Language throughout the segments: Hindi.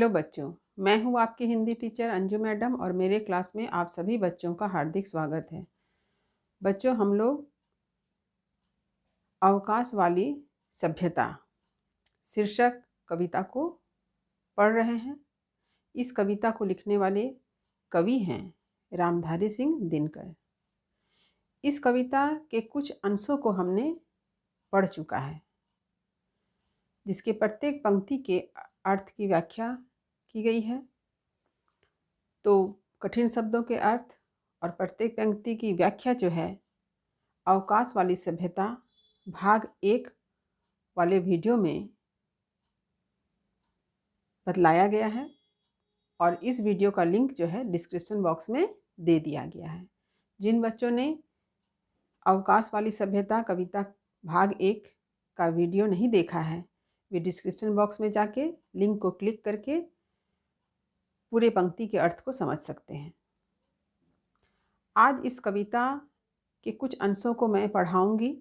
हेलो बच्चों, मैं हूँ आपकी हिंदी टीचर अंजू मैडम और मेरे क्लास में आप सभी बच्चों का हार्दिक स्वागत है। बच्चों, हम लोग अवकाश वाली सभ्यता शीर्षक कविता को पढ़ रहे हैं। इस कविता को लिखने वाले कवि हैं रामधारी सिंह दिनकर। इस कविता के कुछ अंशों को हमने पढ़ चुका है, जिसके प्रत्येक पंक्ति के अर्थ की व्याख्या की गई है। तो कठिन शब्दों के अर्थ और प्रत्येक पंक्ति की व्याख्या जो है अवकाश वाली सभ्यता भाग 1 वाले वीडियो में बतलाया गया है और इस वीडियो का लिंक जो है डिस्क्रिप्शन बॉक्स में दे दिया गया है। जिन बच्चों ने अवकाश वाली सभ्यता कविता भाग 1 का वीडियो नहीं देखा है, वे डिस्क्रिप्शन बॉक्स में जाके लिंक को क्लिक करके पूरे पंक्ति के अर्थ को समझ सकते हैं। आज इस कविता के कुछ अंशों को मैं पढ़ाऊंगी।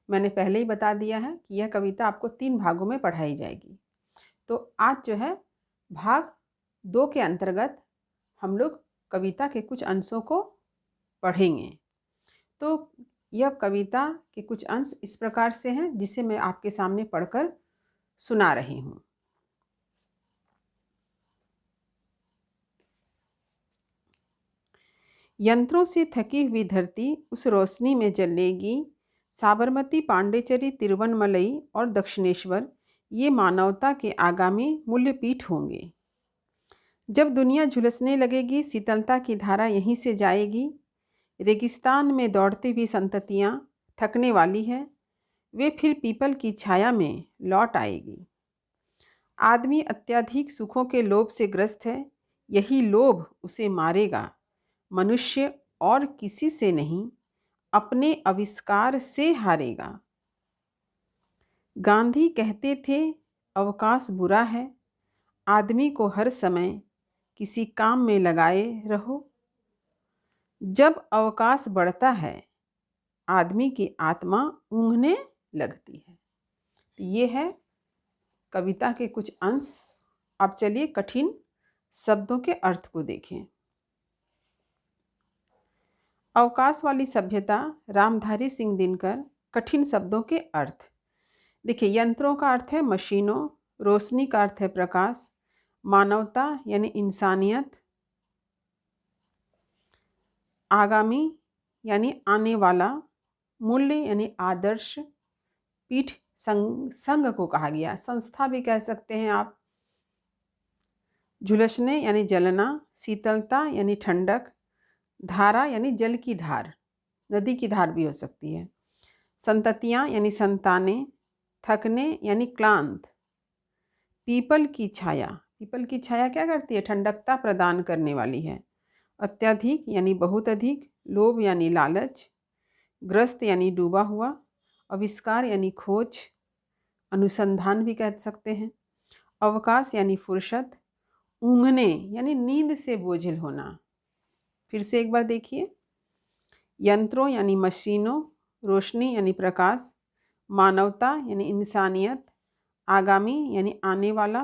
मैंने पहले ही बता दिया है कि यह कविता आपको 3 भागों में पढ़ाई जाएगी। तो आज जो है भाग 2 के अंतर्गत हम लोग कविता के कुछ अंशों को पढ़ेंगे। तो यह कविता के कुछ अंश इस प्रकार से हैं, जिसे मैं आपके सामने पढ़कर सुना रही हूँ। यंत्रों से थकी हुई धरती उस रोशनी में जलेगी। साबरमती, पांडेचेरी, तिरुवनमलई और दक्षिणेश्वर ये मानवता के आगामी मूल्यपीठ होंगे। जब दुनिया झुलसने लगेगी, शीतलता की धारा यहीं से जाएगी। रेगिस्तान में दौड़ती हुई संततियाँ थकने वाली है, वे फिर पीपल की छाया में लौट आएगी। आदमी अत्यधिक सुखों के लोभ से ग्रस्त है, यही लोभ उसे मारेगा। मनुष्य और किसी से नहीं, अपने आविष्कार से हारेगा। गांधी कहते थे अवकाश बुरा है, आदमी को हर समय किसी काम में लगाए रहो। जब अवकाश बढ़ता है, आदमी की आत्मा ऊँघने लगती है। तो ये है कविता के कुछ अंश। अब चलिए कठिन शब्दों के अर्थ को देखें। अवकाश वाली सभ्यता रामधारी सिंह दिनकर। कठिन शब्दों के अर्थ देखिए। यंत्रों का अर्थ है मशीनों, रोशनी का अर्थ है प्रकाश, मानवता यानी इंसानियत, आगामी यानी आने वाला, मूल्य यानी आदर्श, पीठ संघ को कहा गया, संस्था भी कह सकते हैं आप, झुलसने यानी जलना, शीतलता यानी ठंडक, धारा यानी जल की धार, नदी की धार भी हो सकती है, संततियाँ यानी संतानें, थकने यानी क्लांत, पीपल की छाया। पीपल की छाया क्या करती है? ठंडकता प्रदान करने वाली है। अत्यधिक यानी बहुत अधिक, लोभ यानी लालच, ग्रस्त यानी डूबा हुआ, आविष्कार यानी खोज, अनुसंधान भी कह सकते हैं, अवकाश यानी फुर्सत, ऊँघने यानी नींद से बोझिल होना। फिर से एक बार देखिए। यंत्रों यानी मशीनों, रोशनी यानी प्रकाश, मानवता यानी इंसानियत, आगामी यानी आने वाला,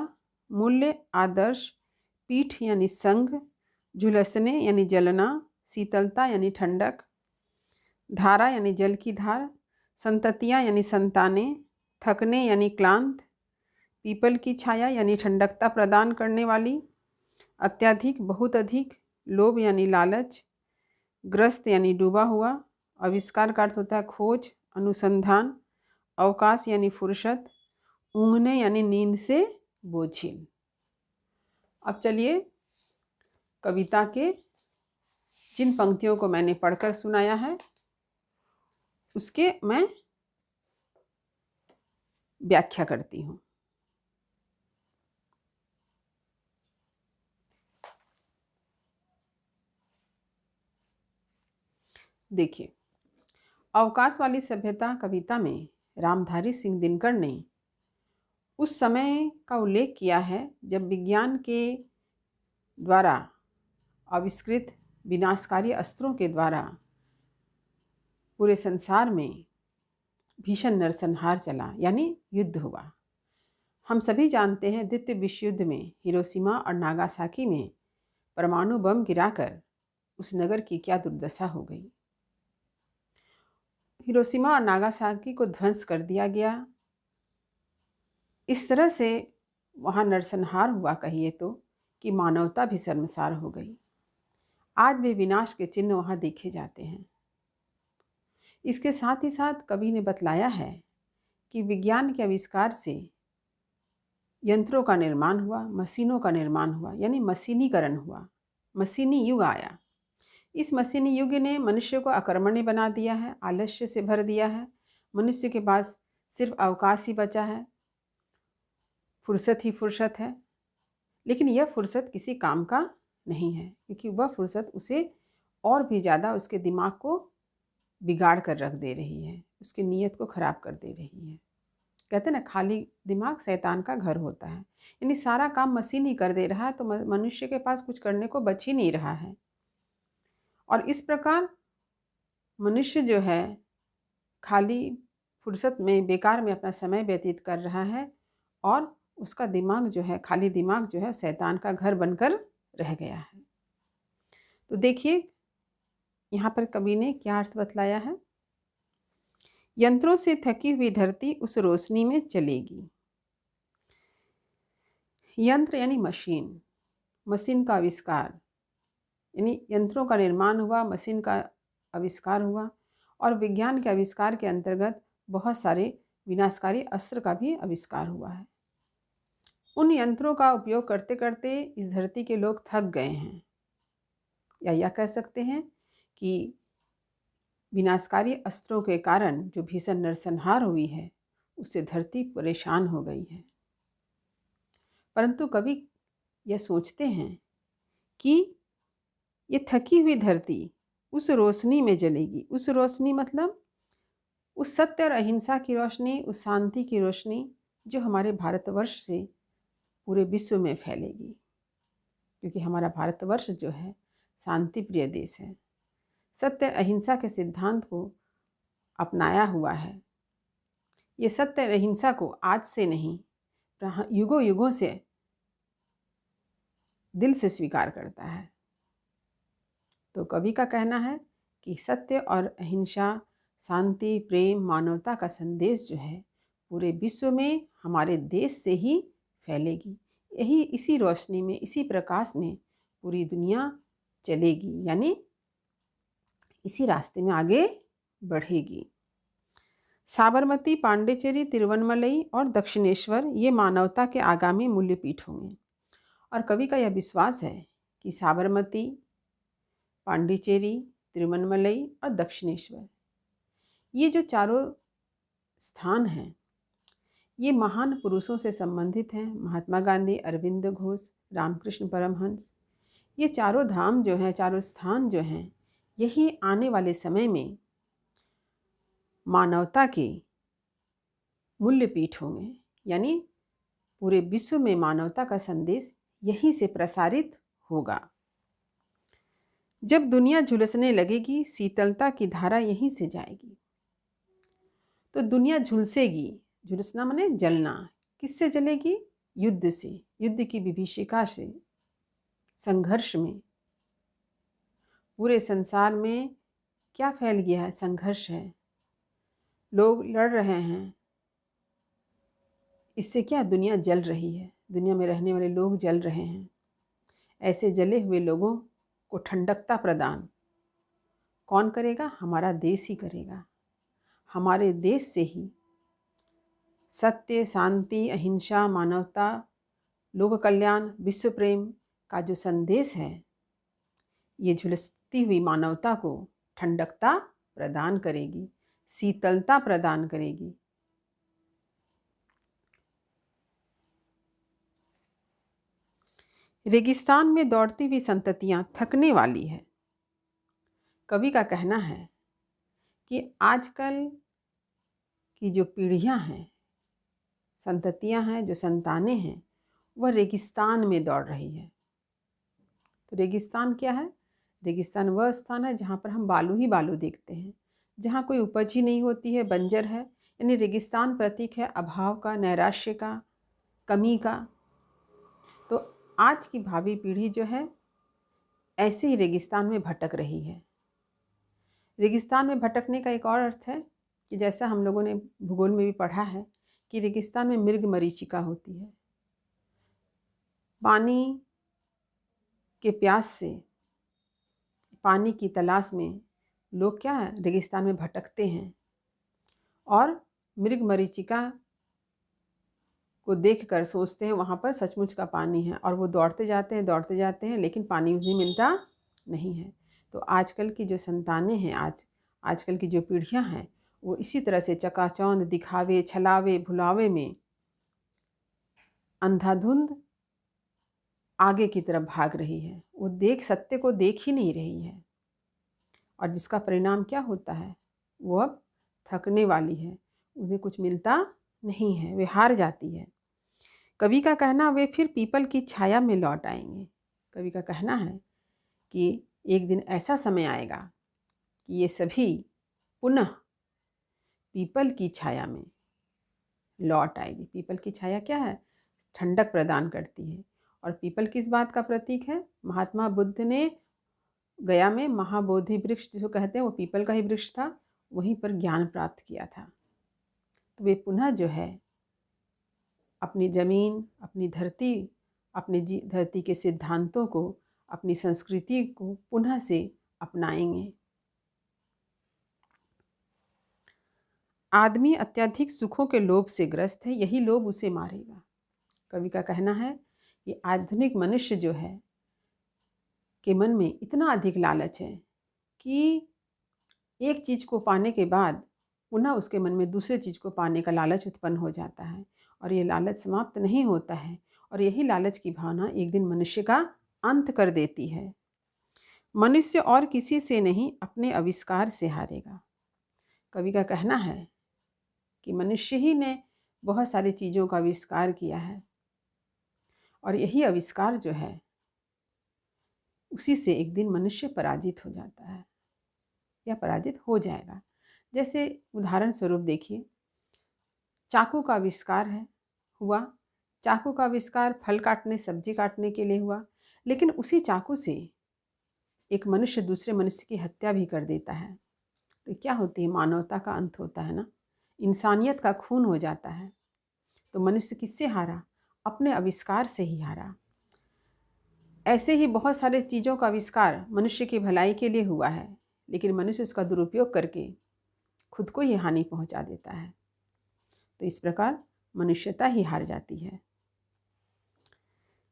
मूल्य आदर्श, पीठ यानी संघ, झुलसने यानी जलना, शीतलता यानी ठंडक, धारा यानी जल की धार, संततियाँ यानी संतानें, थकने यानी क्लांत, पीपल की छाया यानी ठंडकता प्रदान करने वाली, अत्यधिक बहुत अधिक, लोभ यानी लालच, ग्रस्त यानी डूबा हुआ, आविष्कार का अर्थ होता है खोज, अनुसंधान, अवकाश यानी फुर्सत, ऊँघने यानी नींद से बोझिल। अब चलिए कविता के जिन पंक्तियों को मैंने पढ़कर सुनाया है उसके मैं व्याख्या करती हूँ। देखिए, अवकाश वाली सभ्यता कविता में रामधारी सिंह दिनकर ने उस समय का उल्लेख किया है जब विज्ञान के द्वारा आविष्कृत विनाशकारी अस्त्रों के द्वारा पूरे संसार में भीषण नरसंहार चला, यानी युद्ध हुआ। हम सभी जानते हैं द्वितीय विश्व युद्ध में हिरोशिमा और नागासाकी में परमाणु बम गिराकर उस नगर की क्या दुर्दशा हो गई। हिरोशिमा और नागासाकी को ध्वंस कर दिया गया। इस तरह से वहाँ नरसंहार हुआ कहिए तो कि मानवता भी शर्मसार हो गई। आज भी विनाश के चिन्ह वहाँ देखे जाते हैं। इसके साथ ही साथ कवि ने बतलाया है कि विज्ञान के आविष्कार से यंत्रों का निर्माण हुआ, मशीनों का निर्माण हुआ, यानी मशीनीकरण हुआ, मशीनी युग आया। इस मशीनी युग ने मनुष्य को अकर्मण्य बना दिया है, आलस्य से भर दिया है। मनुष्य के पास सिर्फ अवकाश ही बचा है, फुर्सत ही फुर्सत है। लेकिन यह फुर्सत किसी काम का नहीं है, क्योंकि वह फुर्सत उसे और भी ज़्यादा उसके दिमाग को बिगाड़ कर रख दे रही है, उसकी नीयत को ख़राब कर दे रही है। कहते हैं ना, खाली दिमाग शैतान का घर होता है। यानी सारा काम मशीन ही कर दे रहा है, तो मनुष्य के पास कुछ करने को बच ही नहीं रहा है। और इस प्रकार मनुष्य जो है खाली फुर्सत में, बेकार में अपना समय व्यतीत कर रहा है, और उसका दिमाग जो है, खाली दिमाग जो है, शैतान का घर बनकर रह गया है। तो देखिए यहाँ पर कवि ने क्या अर्थ बतलाया है। यंत्रों से थकी हुई धरती उस रोशनी में चलेगी। यंत्र यानी मशीन, मशीन का आविष्कार, यानी यंत्रों का निर्माण हुआ, मशीन का आविष्कार हुआ, और विज्ञान के आविष्कार के अंतर्गत बहुत सारे विनाशकारी अस्त्र का भी आविष्कार हुआ है। उन यंत्रों का उपयोग करते करते इस धरती के लोग थक गए हैं, या यह कह सकते हैं कि विनाशकारी अस्त्रों के कारण जो भीषण नरसंहार हुई है, उससे धरती परेशान हो गई है। परंतु कवि यह सोचते हैं कि ये थकी हुई धरती उस रोशनी में जलेगी। उस रोशनी मतलब उस सत्य और अहिंसा की रोशनी, उस शांति की रोशनी जो हमारे भारतवर्ष से पूरे विश्व में फैलेगी, क्योंकि हमारा भारतवर्ष जो है शांति प्रिय देश है, सत्य अहिंसा के सिद्धांत को अपनाया हुआ है। ये सत्य अहिंसा को आज से नहीं, युगों युगों से दिल से स्वीकार करता है। तो कवि का कहना है कि सत्य और अहिंसा, शांति, प्रेम, मानवता का संदेश जो है पूरे विश्व में हमारे देश से ही फैलेगी। यही इसी रोशनी में, इसी प्रकाश में पूरी दुनिया चलेगी, यानी इसी रास्ते में आगे बढ़ेगी। साबरमती, पांडिचेरी, तिरुवन्नमलई और दक्षिणेश्वर ये मानवता के आगामी मूल्यपीठ होंगे। और कवि का यह विश्वास है कि साबरमती, पांडिचेरी, तिरुवन्नमलई और दक्षिणेश्वर, ये जो चारों स्थान हैं, ये महान पुरुषों से संबंधित हैं। महात्मा गांधी, अरविंद घोष, रामकृष्ण परमहंस, ये चारों धाम जो हैं, चारों स्थान जो हैं, यही आने वाले समय में मानवता के मूल्यपीठ होंगे। यानी पूरे विश्व में मानवता का संदेश यहीं से प्रसारित होगा। जब दुनिया झुलसने लगेगी, शीतलता की धारा यहीं से जाएगी। तो दुनिया झुलसेगी, झुलसना माने जलना। किससे जलेगी? युद्ध से, युद्ध की विभीषिका से, संघर्ष में। पूरे संसार में क्या फैल गया है? संघर्ष है, लोग लड़ रहे हैं। इससे क्या दुनिया जल रही है, दुनिया में रहने वाले लोग जल रहे हैं। ऐसे जले हुए लोगों को ठंडकता प्रदान कौन करेगा? हमारा देश ही करेगा। हमारे देश से ही सत्य, शांति, अहिंसा, मानवता, लोक कल्याण, विश्व प्रेम का जो संदेश है, ये झुलसती हुई मानवता को ठंडकता प्रदान करेगी, शीतलता प्रदान करेगी। रेगिस्तान में दौड़ती हुई संततियां थकने वाली है। कवि का कहना है कि आजकल की जो पीढ़ियां हैं, संततियां हैं, जो संतानें हैं, वह रेगिस्तान में दौड़ रही है। तो रेगिस्तान क्या है? रेगिस्तान वह स्थान है जहाँ पर हम बालू ही बालू देखते हैं, जहाँ कोई उपज ही नहीं होती है, बंजर है। यानी रेगिस्तान प्रतीक है अभाव का, नैराश्य का, कमी का। तो आज की भावी पीढ़ी जो है ऐसे ही रेगिस्तान में भटक रही है। रेगिस्तान में भटकने का एक और अर्थ है कि जैसा हम लोगों ने भूगोल में भी पढ़ा है कि रेगिस्तान में मृग मरीचिका होती है। पानी के प्यास से, पानी की तलाश में लोग क्या है रेगिस्तान में भटकते हैं और मृग मरीचिका को देखकर सोचते हैं वहाँ पर सचमुच का पानी है, और वो दौड़ते जाते हैं लेकिन पानी उन्हें मिलता नहीं है। तो आजकल की जो संतानें हैं, आजकल की जो पीढ़ियाँ हैं, वो इसी तरह से चकाचौंध, दिखावे, छलावे, भुलावे में अंधाधुंध आगे की तरफ भाग रही है। वो सत्य को देख ही नहीं रही है, और जिसका परिणाम क्या होता है, वो अब थकने वाली है, उन्हें कुछ मिलता नहीं है, वे हार जाती है। कवि का कहना, वे फिर पीपल की छाया में लौट आएंगे। कवि का कहना है कि एक दिन ऐसा समय आएगा कि ये सभी पुनः पीपल की छाया में लौट आएगी। पीपल की छाया क्या है? ठंडक प्रदान करती है। और पीपल किस बात का प्रतीक है? महात्मा बुद्ध ने गया में महाबोधि वृक्ष जिसको कहते हैं, वो पीपल का ही वृक्ष था, वहीं पर ज्ञान प्राप्त किया था। तो वे पुनः जो है अपनी ज़मीन, अपनी धरती, अपनी धरती के सिद्धांतों को, अपनी संस्कृति को पुनः से अपनाएंगे। आदमी अत्यधिक सुखों के लोभ से ग्रस्त है, यही लोभ उसे मारेगा। कवि का कहना है कि आधुनिक मनुष्य जो है के मन में इतना अधिक लालच है कि एक चीज़ को पाने के बाद पुनः उसके मन में दूसरे चीज़ को पाने का लालच उत्पन्न हो जाता है, और ये लालच समाप्त नहीं होता है, और यही लालच की भावना एक दिन मनुष्य का अंत कर देती है। मनुष्य और किसी से नहीं, अपने आविष्कार से हारेगा। कवि का कहना है कि मनुष्य ही ने बहुत सारी चीज़ों का आविष्कार किया है, और यही आविष्कार जो है उसी से एक दिन मनुष्य पराजित हो जाता है या पराजित हो जाएगा। जैसे उदाहरण स्वरूप देखिए, चाकू का आविष्कार हुआ। चाकू का आविष्कार फल काटने, सब्जी काटने के लिए हुआ, लेकिन उसी चाकू से एक मनुष्य दूसरे मनुष्य की हत्या भी कर देता है। तो क्या होती है? मानवता का अंत होता है ना, इंसानियत का खून हो जाता है। तो मनुष्य किससे हारा? अपने आविष्कार से ही हारा। ऐसे ही बहुत सारे चीज़ों का आविष्कार मनुष्य की भलाई के लिए हुआ है, लेकिन मनुष्य उसका दुरुपयोग करके खुद को ही हानि पहुंचा देता है। तो इस प्रकार मनुष्यता ही हार जाती है।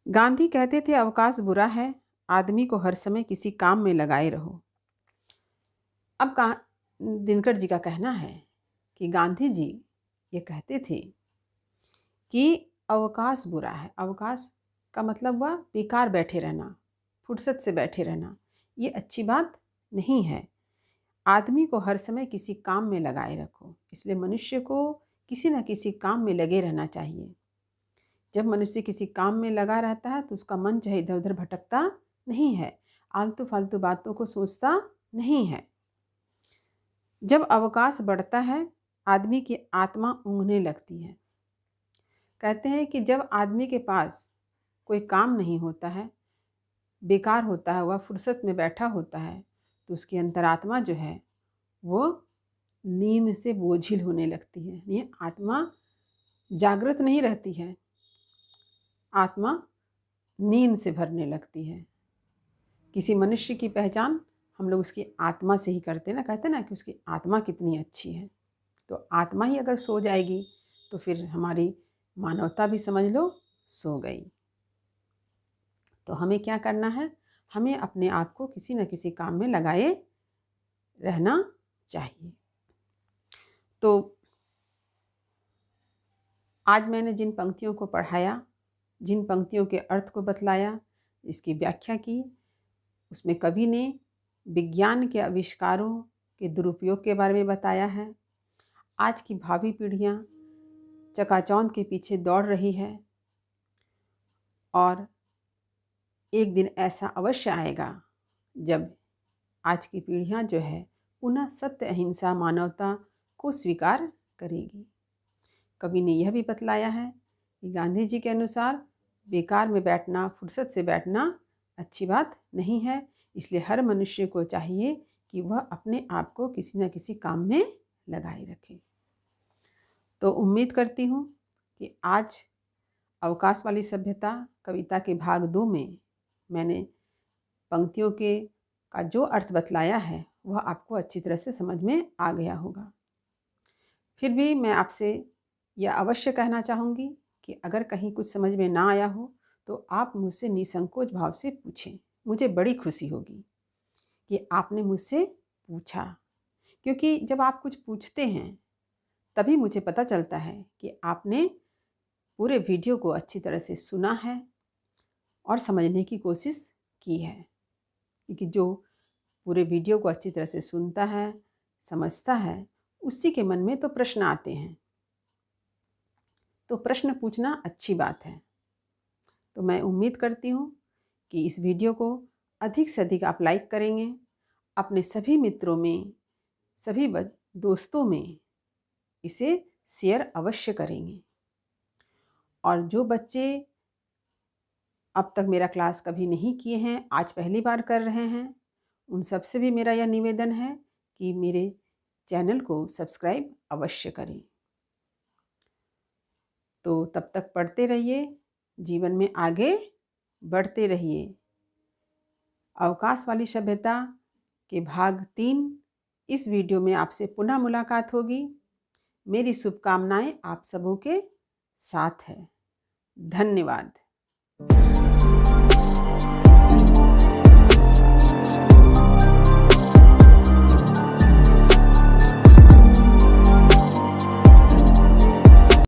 गांधी कहते थे, अवकाश बुरा है, आदमी को हर समय किसी काम में लगाए रहो। अब दिनकर जी का कहना है कि गांधी जी ये कहते थे कि अवकाश बुरा है। अवकाश का मतलब हुआ बेकार बैठे रहना, फुर्सत से बैठे रहना, ये अच्छी बात नहीं है। आदमी को हर समय किसी काम में लगाए रखो। इसलिए मनुष्य को किसी न किसी काम में लगे रहना चाहिए। जब मनुष्य किसी काम में लगा रहता है तो उसका मन चाहे इधर उधर भटकता नहीं है, आलतू फालतू बातों को सोचता नहीं है। जब अवकाश बढ़ता है, आदमी की आत्मा ऊँघने लगती है। कहते हैं कि जब आदमी के पास कोई काम नहीं होता है, बेकार होता है, वह फुर्सत में बैठा होता है, तो उसकी अंतरात्मा जो है वो नींद से बोझिल होने लगती है। ये आत्मा जागृत नहीं रहती है, आत्मा नींद से भरने लगती है। किसी मनुष्य की पहचान हम लोग उसकी आत्मा से ही करते हैं ना, कहते हैं ना कि उसकी आत्मा कितनी अच्छी है। तो आत्मा ही अगर सो जाएगी तो फिर हमारी मानवता भी समझ लो सो गई। तो हमें क्या करना है? हमें अपने आप को किसी न किसी काम में लगाए रहना चाहिए। तो आज मैंने जिन पंक्तियों को पढ़ाया, जिन पंक्तियों के अर्थ को बतलाया, इसकी व्याख्या की, उसमें कवि ने विज्ञान के आविष्कारों के दुरुपयोग के बारे में बताया है। आज की भावी पीढ़ियाँ चकाचौंध के पीछे दौड़ रही है, और एक दिन ऐसा अवश्य आएगा जब आज की पीढ़ियाँ जो है पुनः सत्य, अहिंसा, मानवता को स्वीकार करेगी। कवि ने यह भी बतलाया है कि गांधी जी के अनुसार बेकार में बैठना, फुर्सत से बैठना अच्छी बात नहीं है। इसलिए हर मनुष्य को चाहिए कि वह अपने आप को किसी न किसी काम में लगाए रखे। तो उम्मीद करती हूँ कि आज अवकाश वाली सभ्यता कविता के भाग 2 में मैंने पंक्तियों के का जो अर्थ बतलाया है वह आपको अच्छी तरह से समझ में आ गया होगा। फिर भी मैं आपसे यह अवश्य कहना चाहूँगी कि अगर कहीं कुछ समझ में ना आया हो तो आप मुझसे निसंकोच भाव से पूछें। मुझे बड़ी खुशी होगी कि आपने मुझसे पूछा, क्योंकि जब आप कुछ पूछते हैं तभी मुझे पता चलता है कि आपने पूरे वीडियो को अच्छी तरह से सुना है और समझने की कोशिश की है। क्योंकि जो पूरे वीडियो को अच्छी तरह से सुनता है, समझता है, उसी के मन में तो प्रश्न आते हैं। तो प्रश्न पूछना अच्छी बात है। तो मैं उम्मीद करती हूँ कि इस वीडियो को अधिक से अधिक आप लाइक करेंगे, अपने सभी मित्रों में, सभी दोस्तों में इसे शेयर अवश्य करेंगे। और जो बच्चे अब तक मेरा क्लास कभी नहीं किए हैं, आज पहली बार कर रहे हैं, उन सबसे भी मेरा यह निवेदन है कि मेरे चैनल को सब्सक्राइब अवश्य करें। तो तब तक पढ़ते रहिए, जीवन में आगे बढ़ते रहिए। अवकाश वाली सभ्यता के भाग 3 इस वीडियो में आपसे पुनः मुलाकात होगी। मेरी शुभकामनाएं आप सबों के साथ है। धन्यवाद।